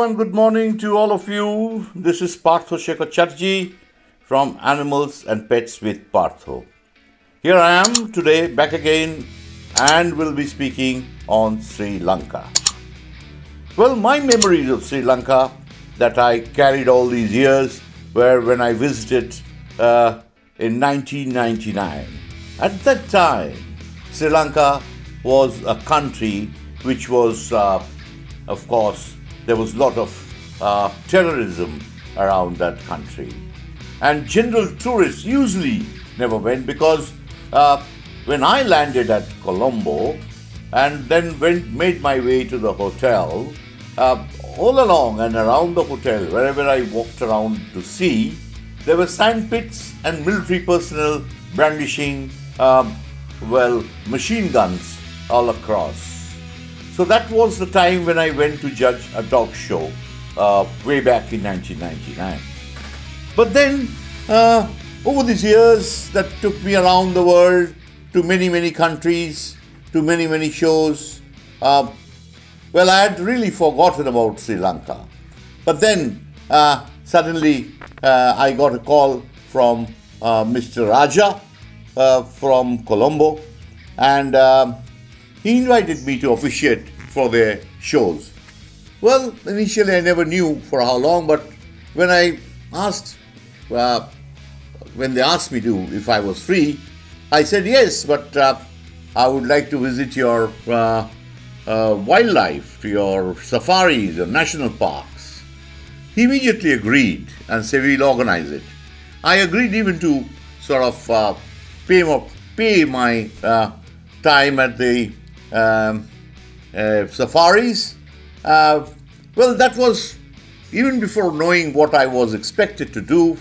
and good morning to all of you. This is Partha Chatterjee from Animals and Pets with Partha. Here I am today back again and will be speaking on Sri Lanka. Well, my memories of Sri Lanka that I carried all these years were when I visited in 1999. At that time, Sri Lanka was a country which was, of course, there was a lot of terrorism around that country. And general tourists usually never went because when I landed at Colombo and then made my way to the hotel, all along and around the hotel, wherever I walked around to see, there were sandpits and military personnel brandishing, machine guns all across. So that was the time when I went to judge a dog show way back in 1999. But then, over these years that took me around the world to many countries, to many shows, I had really forgotten about Sri Lanka. But then, suddenly, I got a call from Mr. Raja from Colombo, and he invited me to officiate for their shows. Well, initially I never knew for how long, but when I asked, when they asked me to, if I was free, I said yes, but I would like to visit your wildlife, to your safaris and national parks. He immediately agreed and said we'll organize it. I agreed even to sort of pay my time at the safaris. That was even before knowing what I was expected to do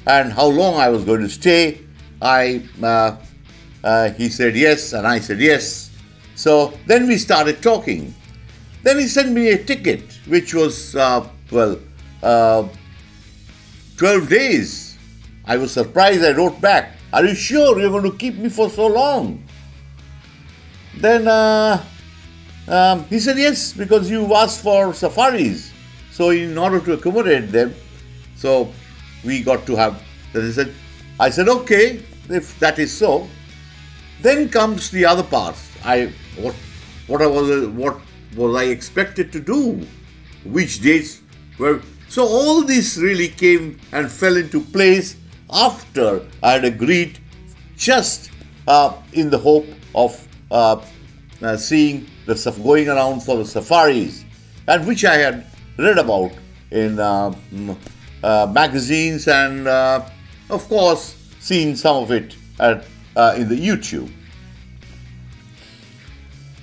and how long I was going to stay. He said yes and I said yes. So then we started talking. Then he sent me a ticket which was 12 days. I was surprised. I wrote back, "Are you sure you're going to keep me for so long?" Then he said, "Yes, because you asked for safaris. So in order to accommodate them, so we got to have." Then I said, "Okay, if that is so." Then comes the other part. What was I expected to do? Which dates were? So all this really came and fell into place after I had agreed, just in the hope of seeing the stuff going around for the safaris, and which I had read about in magazines and, of course, seen some of it in the YouTube.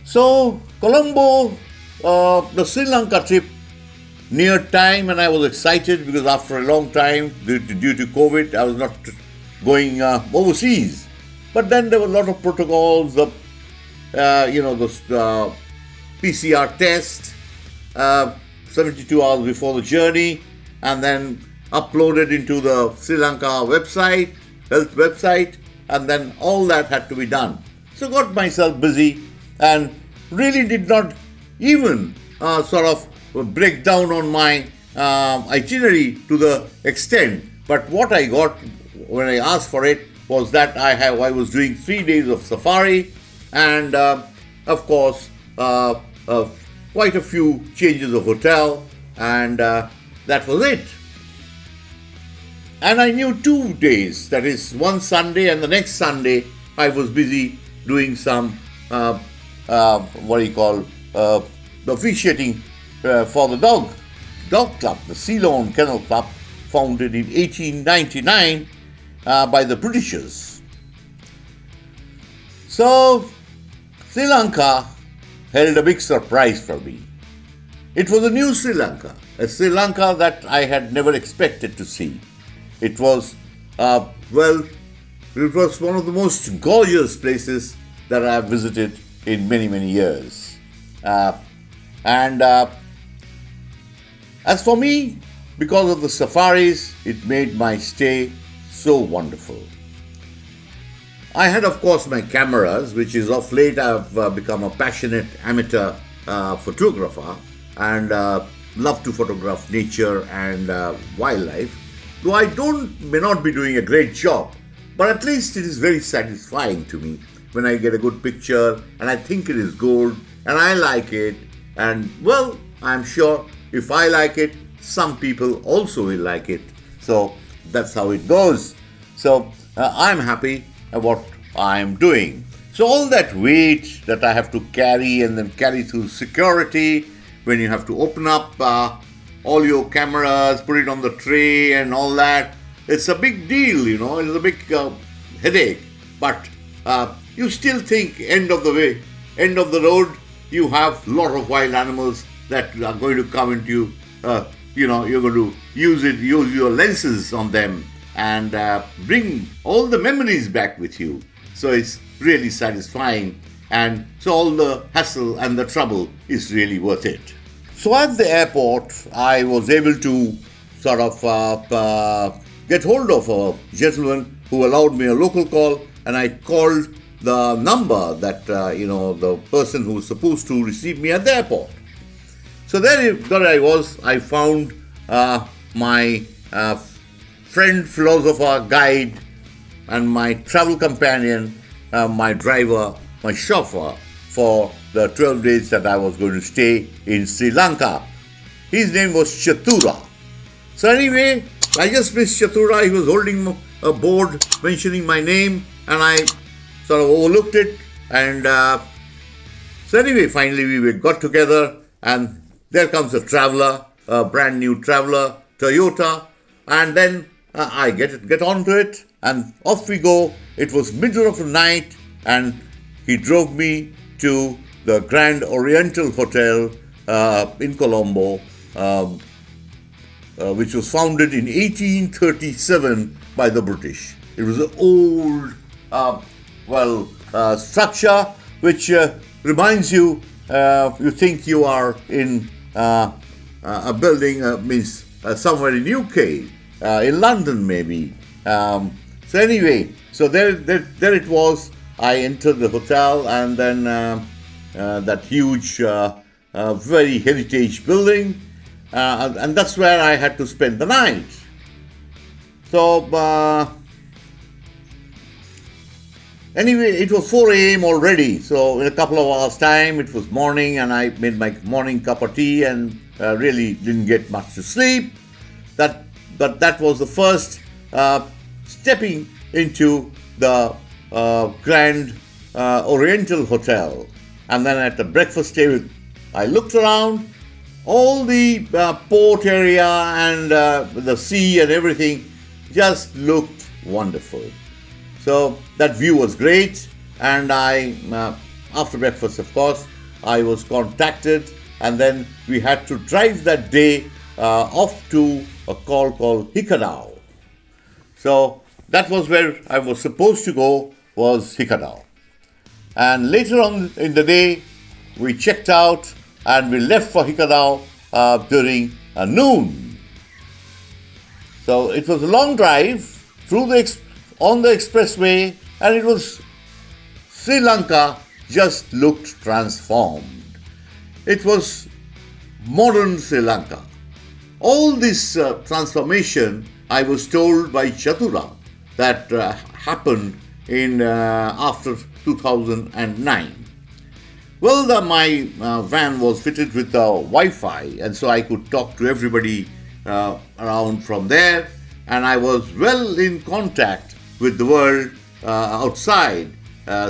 So Colombo, the Sri Lanka trip neared time, and I was excited because after a long time, due to COVID, I was not going overseas. But then there were a lot of protocols, the PCR test, 72 hours before the journey, and then uploaded into the Sri Lanka website, health website, and then all that had to be done. So got myself busy and really did not even sort of break down on my itinerary to the extent. But what I got when I asked for it was that I was doing 3 days of safari and of course quite a few changes of hotel, and that was it. And I knew 2 days, that is one Sunday and the next Sunday I was busy doing some the officiating for the dog club, the Ceylon Kennel Club, founded in 1899 by the Britishers. So Sri Lanka held a big surprise for me. It was a new Sri Lanka, a Sri Lanka that I had never expected to see. It was, it was one of the most gorgeous places that I have visited in many years. As for me, because of the safaris, it made my stay so wonderful. I had, of course, my cameras, which is of late I've become a passionate amateur photographer, and love to photograph nature and wildlife. Though I may not be doing a great job, but at least it is very satisfying to me when I get a good picture and I think it is good and I like it. And well, I'm sure if I like it, some people also will like it. So that's how it goes. So I'm happy at what I'm doing. So all that weight that I have to carry and then carry through security, when you have to open up all your cameras, put it on the tray and all that, it's a big deal, it's a big headache. But you still think end of the road, you have a lot of wild animals that are going to come into you. You're going to use your lenses on them and bring all the memories back with you. So it's really satisfying, and so all the hassle and the trouble is really worth it. So at the airport, I was able to sort of get hold of a gentleman who allowed me a local call, and I called the number that, the person who was supposed to receive me at the airport. So there I was. I found my friend, philosopher, guide, and my travel companion, my driver, my chauffeur for the 12 days that I was going to stay in Sri Lanka. His name was Chatura. So anyway, I just missed Chatura. He was holding a board mentioning my name, and I sort of overlooked it. And so anyway, finally we got together, and there comes a traveler, a brand new traveler, Toyota, and then I get onto it, and off we go. It was middle of the night, and he drove me to the Grand Oriental Hotel in Colombo, which was founded in 1837 by the British. It was an old, structure which reminds you, you think you are in a building, somewhere in UK, in London maybe. So anyway, so there it was. I entered the hotel, and then that huge, very heritage building, and that's where I had to spend the night. So anyway, it was 4 a.m. already. So in a couple of hours' time, it was morning, and I made my morning cup of tea, and really didn't get much to sleep. But that was the first stepping into the Grand Oriental Hotel. And then at the breakfast table, I looked around, all the port area and the sea and everything just looked wonderful. So that view was great, and I, after breakfast of course, I was contacted, and then we had to drive that day off to a call called Hikkadua. So that was where I was supposed to go, was Hikkadua. And later on in the day, we checked out and we left for Hikkadua during noon. So it was a long drive through on the expressway, and it was Sri Lanka just looked transformed. It was modern Sri Lanka. All this transformation, I was told by Chatura, that happened in after 2009. Well, my van was fitted with Wi-Fi, and so I could talk to everybody around from there, and I was well in contact with the world outside,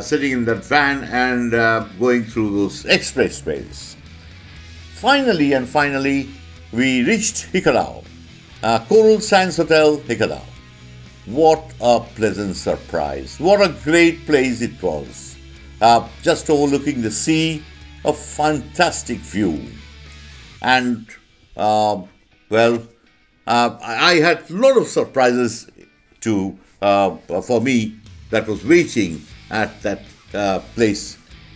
sitting in that van and going through those expressways. Finally, we reached Hikkadua, Coral Sands Hotel, Hikkadua. What a pleasant surprise. What a great place it was. Just overlooking the sea, a fantastic view. And, I had a lot of surprises for me that was waiting at that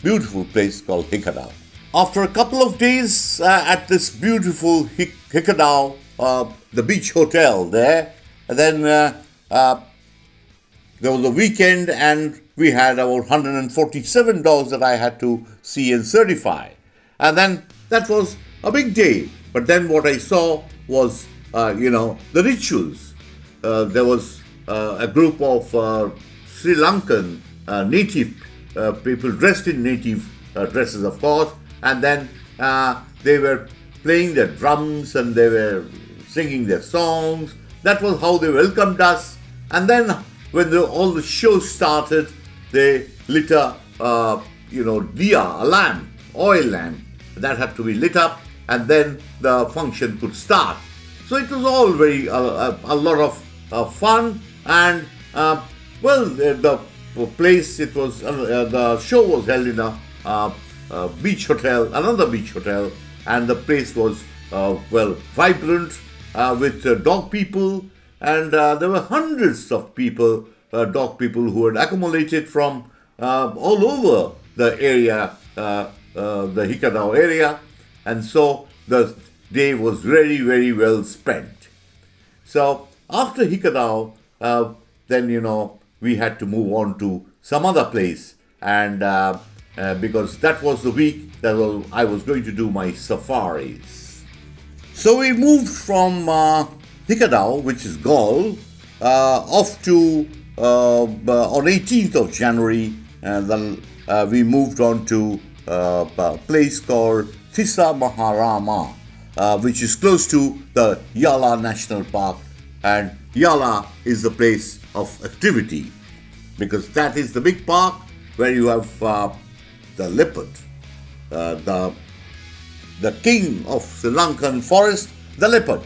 beautiful place called Hikkadua. After a couple of days at this beautiful Hikkadua, the beach hotel there, and then there was a weekend, and we had about 147 dogs that I had to see and certify. And then that was a big day. But then what I saw was, the rituals. There was a group of Sri Lankan native people dressed in native dresses, of course, and then they were playing their drums and they were singing their songs. That was how they welcomed us. And then when all the shows started, they lit a diya, a lamp, oil lamp. That had to be lit up, and then the function could start. So it was all very a lot of fun, and the place, it was the show was held in a beach hotel, another beach hotel, and the place was vibrant with dog people, and there were hundreds of people, dog people, who had accumulated from all over the area, the Hikkadua area, and so the day was very, very well spent. So after Hikkadua, then we had to move on to some other place, and because that was the week that I was going to do my safaris. So we moved from Hikkadua, which is Galle, off to on 18th of January, and then we moved on to a place called Thissaramaya, which is close to the Yala National Park, and Yala is the place of activity, because that is the big park where you have the leopard, the king of Sri Lankan forest, the leopard.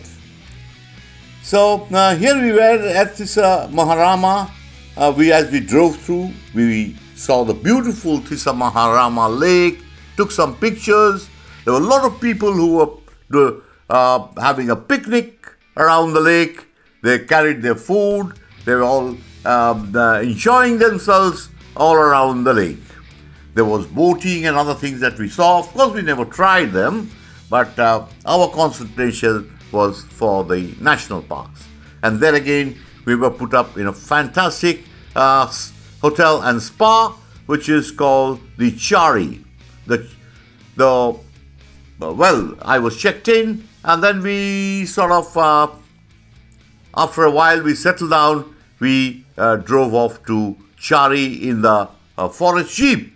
So here we were at Thissaramaya. As we drove through, we saw the beautiful Thissaramaya lake, took some pictures. There were a lot of people who were having a picnic around the lake. They carried their food. They were all enjoying themselves all around the lake. There was boating and other things that we saw. Of course, we never tried them, but our concentration was for the national parks. And then again, we were put up in a fantastic hotel and spa, which is called the Chari. I was checked in, and then we sort of, after a while, we settled down. We drove off to Chari in the forest jeep.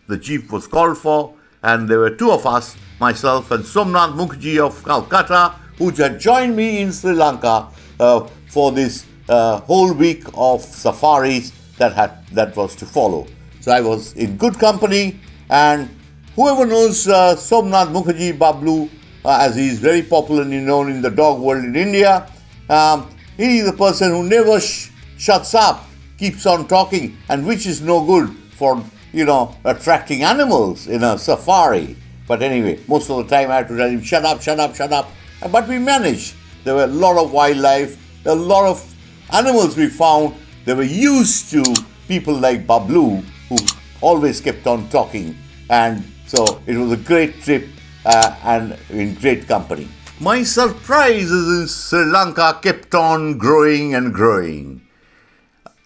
The jeep was called for, and there were two of us, myself and Somnath Mukherjee of Calcutta, who had joined me in Sri Lanka for this whole week of safaris that was to follow. So I was in good company, and whoever knows Somnath Mukherjee Bablu, as he is very popularly known in the dog world in India, he is a person who never shuts up, keeps on talking, and which is no good for attracting animals in a safari. But anyway, most of the time I had to tell him, shut up, shut up, shut up. But we managed. There were a lot of wildlife, a lot of animals we found. They were used to people like Bablu, who always kept on talking. And so it was a great trip and in great company. My surprises in Sri Lanka kept on growing and growing.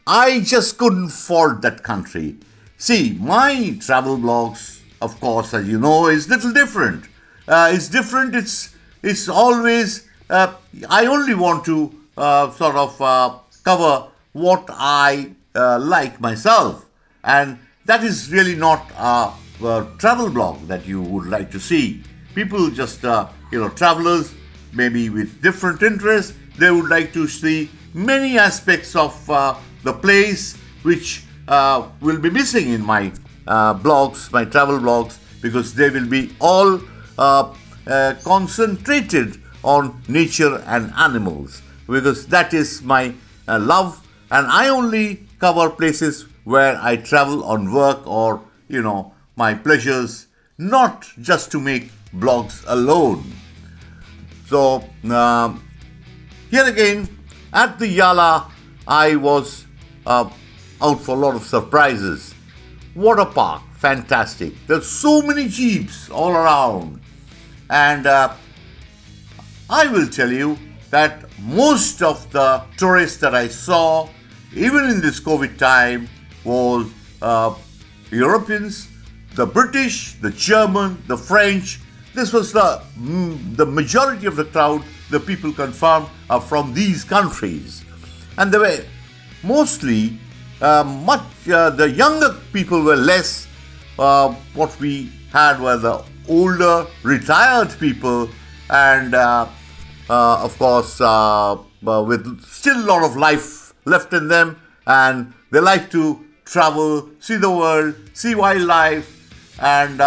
I just couldn't fault that country. See, my travel blogs, of course, as you know, is little different. It's different. It's always, I only want to cover what I like myself. And that is really not a travel blog that you would like to see. People just, travelers, maybe with different interests, they would like to see many aspects of the place which will be missing in my blogs, my travel blogs, because they will be all concentrated on nature and animals, because that is my love, and I only cover places where I travel on work or, my pleasures, not just to make blogs alone. So, here again, at the Yala, I was out for a lot of surprises. What a park, fantastic. There's so many jeeps all around. And I will tell you that most of the tourists that I saw, even in this COVID time, was Europeans, the British, the German, the French. this was the majority of the crowd, the people confirmed, are from these countries. And they were mostly, the younger people were less. What we had were the older, retired people, and of course, with still a lot of life left in them, and they like to travel, see the world, see wildlife, and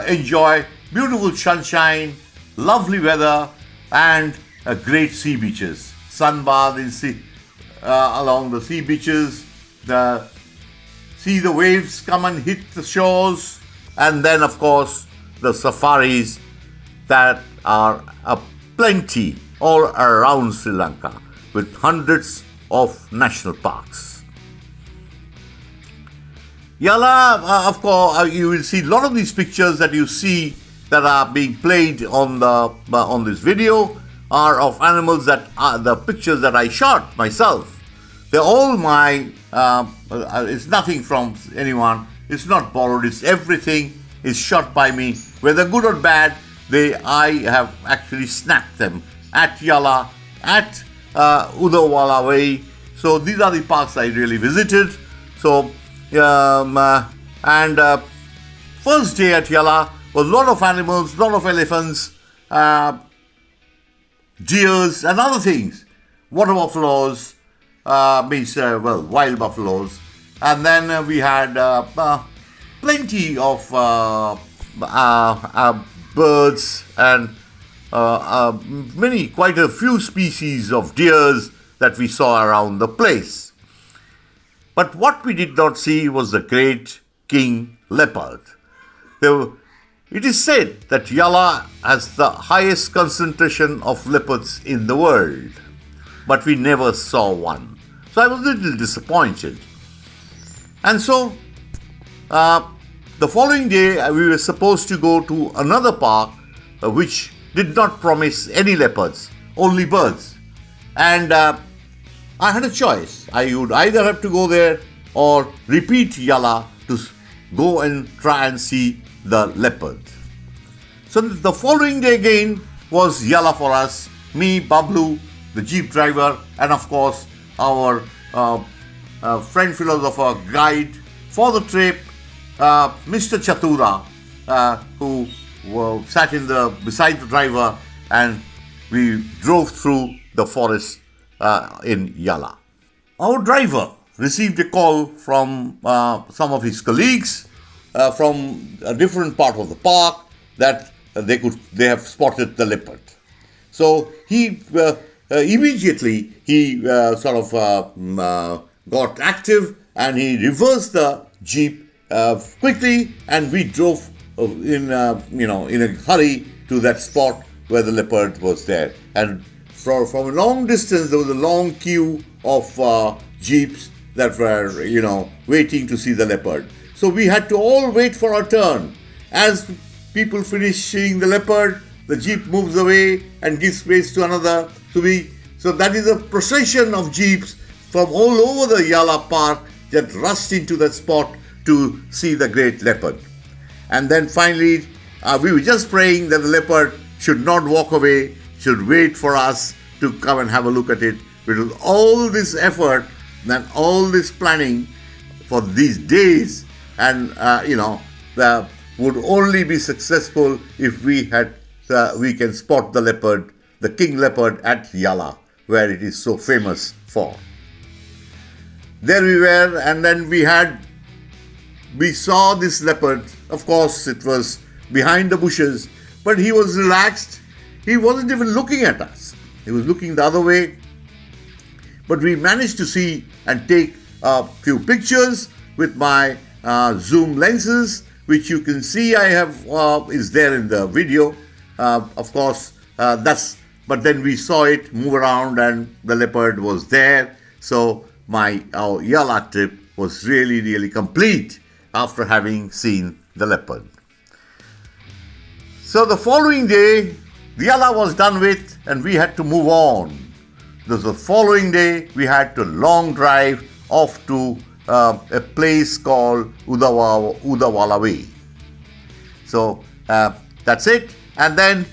enjoy beautiful sunshine, lovely weather, and great sea beaches. Sunbathe in sea, along the sea beaches, see the waves come and hit the shores, and then, of course, the safaris that are plenty all around Sri Lanka, with hundreds of national parks. Yala, of course, you will see a lot of these pictures that you see that are being played on this video are of animals that are the pictures that I shot myself. They're all mine. It's nothing from anyone. It's not borrowed. It's everything is shot by me, whether good or bad. I have actually snapped them at Yala, at Udawalawe. So these are the parks I really visited. So first day at Yala was a lot of animals, a lot of elephants, deers, and other things. Water buffaloes, wild buffaloes, and then we had plenty of birds and quite a few species of deers that we saw around the place. But what we did not see was the great king leopard. It is said that Yala has the highest concentration of leopards in the world, but we never saw one. So I was a little disappointed. And so the following day we were supposed to go to another park which did not promise any leopards, only birds. And I had a choice. I would either have to go there or repeat Yala to go and try and see the leopard. So the following day again was Yala for us, me, Bablu, the jeep driver, and of course our friend philosopher guide for the trip, Mr. Chatura, who sat beside the driver, and we drove through the forest in Yala. Our driver received a call from some of his colleagues from a different part of the park that they have spotted the leopard. So he immediately got active, and he reversed the jeep quickly, and we drove in a hurry to that spot where the leopard was there. And from a long distance, there was a long queue of jeeps that were, waiting to see the leopard. So we had to all wait for our turn. As people finish seeing the leopard, the jeep moves away and gives space to another. So that is a procession of jeeps from all over the Yala Park that rushed into that spot to see the great leopard. And then finally, we were just praying that the leopard should not walk away, should wait for us to come and have a look at it. With all this effort and all this planning for these days, and would only be successful if we can spot the leopard, the king leopard at Yala, where it is so famous for. There we were, and then we saw this leopard. Of course, it was behind the bushes, but he was relaxed. He wasn't even looking at us. He was looking the other way. But we managed to see and take a few pictures with my zoom lenses, which you can see I have is there in the video. Of course, but then we saw it move around, and the leopard was there. So our Yala trip was really, really complete after having seen the leopard. So the following day, the Yala was done with, and we had to move on. The following day, we had to long drive off to a place called Udawalawe. So That's it. And then,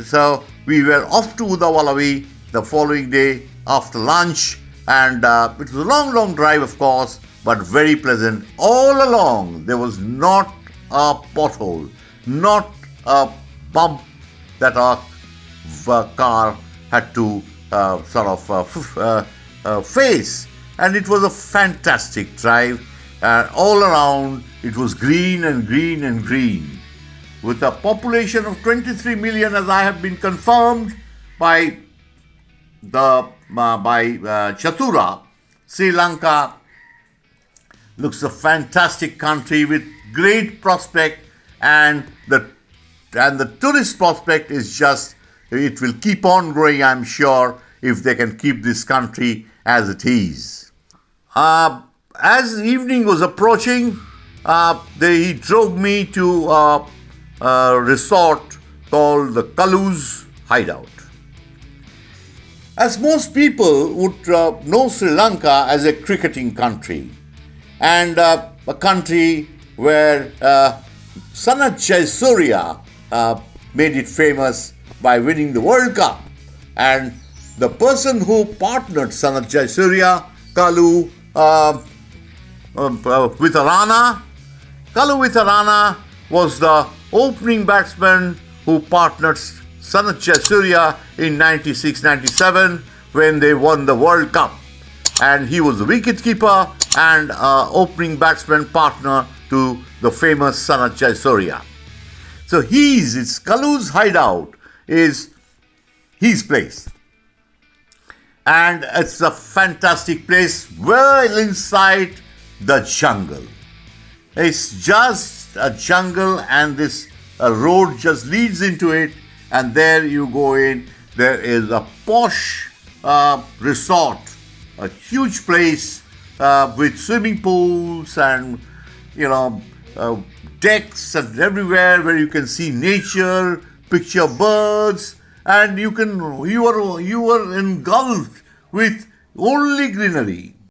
so we were off to Udawalawe the following day after lunch. And it was a long, long drive, of course, but very pleasant. All along, there was not a pothole, not a bump that our car had to face. And it was a fantastic drive. All around, it was green and green and green. With a population of 23 million, as I have been confirmed by Chatura, Sri Lanka looks a fantastic country with great prospect, and the tourist prospect is just, it will keep on growing, I'm sure, if they can keep this country as it is. As evening was approaching, he drove me to a resort called the Kaluz Hideout. As most people would know Sri Lanka as a cricketing country, and a country where Sanat Jayasuriya made it famous by winning the World Cup. And the person who partnered Sanat Jayasuriya, Kaluz Hideout, was the opening batsman who partnered Sanat Jayasuriya in 96-97 when they won the World Cup. And he was the wicketkeeper and opening batsman partner to the famous Sanat Jayasuriya. So it's Kaluz Hideout is his place. And it's a fantastic place, well inside the jungle. It's just a jungle, and this road just leads into it, and there you go in. There is a posh resort, a huge place with swimming pools and decks and everywhere where you can see nature, picture birds, and you are engulfed with only greenery.